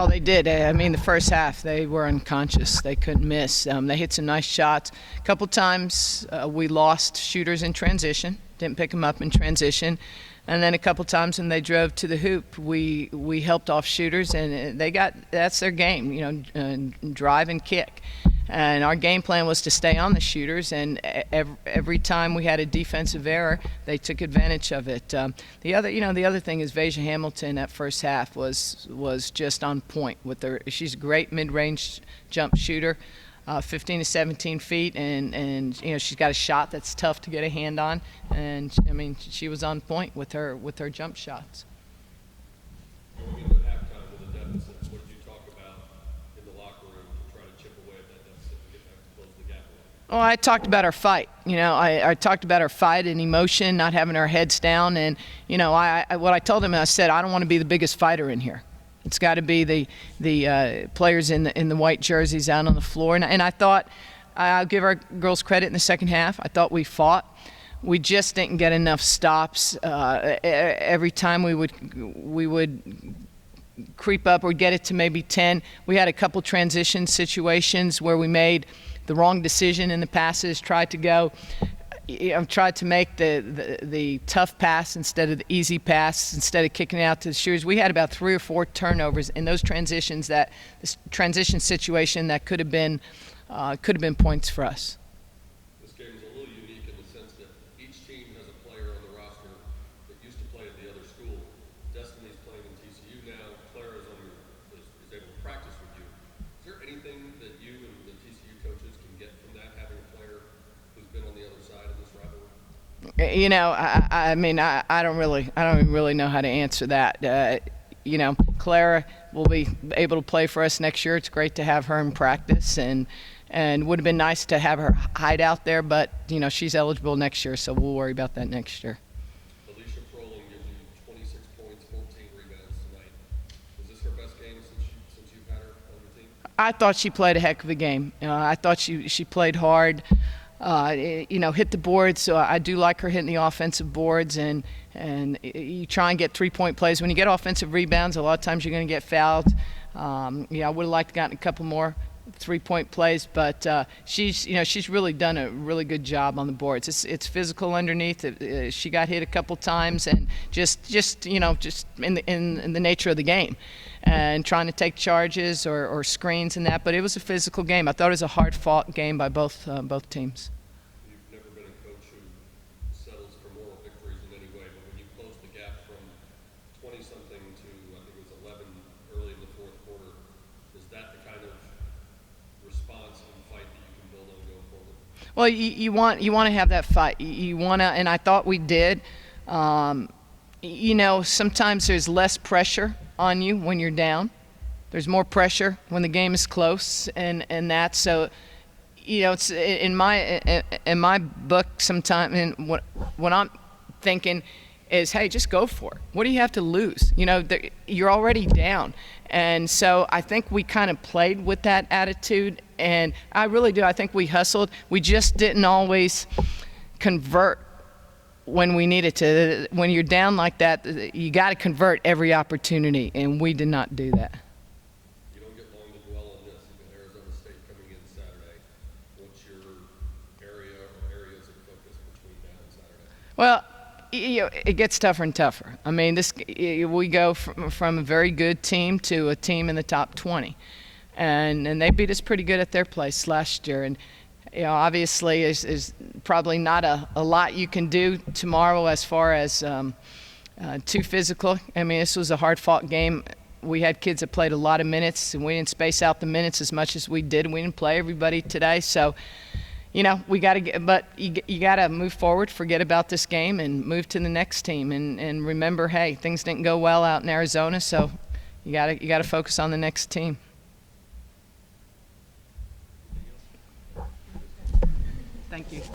Oh, they did. I mean, the first half, they were unconscious. They couldn't miss. They hit some nice shots. A couple times we lost shooters in transition, didn't pick them up in transition. And then a couple times when they drove to the hoop, we helped off shooters, and that's their game, drive and kick. And our game plan was to stay on the shooters, and every time we had a defensive error, they took advantage of it. The other thing is Veja Hamilton that first half was just on point with her. She's a great mid-range jump shooter, 15 to 17 feet, and she's got a shot that's tough to get a hand on. And I mean, she was on point with her jump shots. Going into halftime with a deficit, what did you talk about in the locker room to try to chip away at that deficit and get back to close the gap a little? Well, I talked about our fight. I talked about our fight and emotion, not having our heads down. And, what I told him, I said, I don't want to be the biggest fighter in here. It's got to be the players in the white jerseys out on the floor. And I thought, I'll give our girls credit in the second half. I thought we fought. We just didn't get enough stops. Every time we would creep up or get it to maybe 10. We had a couple transition situations where we made the wrong decision in the passes, tried to make the tough pass instead of the easy pass, instead of kicking it out to the shooters. We had about 3 or 4 turnovers in those transitions, this transition situation that could have been points for us. This game is a little unique in the sense that each team has a player on the roster that used to play at the other school. Destiny's playing in TCU now. Clara is able to practice with you. Is there anything that you and the TCU coaches can get from that, having a player who's been on the other side of this rivalry? I don't really know how to answer that. Clara will be able to play for us next year. It's great to have her in practice, and would have been nice to have her hide out there, but she's eligible next year, so we'll worry about that next year. Alicia Froling gives you 26 points, 14 rebounds tonight. Is this her best game since you've had her on your team? I thought she played a heck of a game. I thought she played hard. Hit the boards. So I do like her hitting the offensive boards, and you try and get 3-point plays. When you get offensive rebounds, a lot of times you're going to get fouled. I would have liked to gotten a couple more 3-point plays, but she's really done a really good job on the boards. It's physical underneath. She got hit a couple times, and just in the nature of the game, and trying to take charges or screens and that. But it was a physical game. I thought it was a hard-fought game by both teams. You've never been a coach who settles for moral victories in any way, but when you close the gap from 20-something to, I think it was 11 early in the fourth quarter, is that the kind of response and fight that you can build on going forward? Well, you want to have that fight. You want to, and I thought we did. Sometimes there's less pressure on you when you're down. There's more pressure when the game is close, and that. So, it's in my book. Sometimes, and what I'm thinking is, hey, just go for it. What do you have to lose? You're already down. And so I think we kind of played with that attitude, and I really do. I think we hustled. We just didn't always convert when we needed to. When you're down like that, you got to convert every opportunity, and we did not do that. You don't get long to dwell on this. You've got Arizona State coming in Saturday. What's your area or areas of focus between now and Saturday? Well, it gets tougher and tougher. I mean, we go from a very good team to a team in the top 20, and they beat us pretty good at their place last year. And obviously, is probably not a lot you can do tomorrow as far as too physical. I mean, this was a hard-fought game. We had kids that played a lot of minutes, and we didn't space out the minutes as much as we did. We didn't play everybody today, so. We got to get, but you got to move forward, forget about this game, and move to the next team. And remember, hey, things didn't go well out in Arizona, so you got to focus on the next team. Thank you.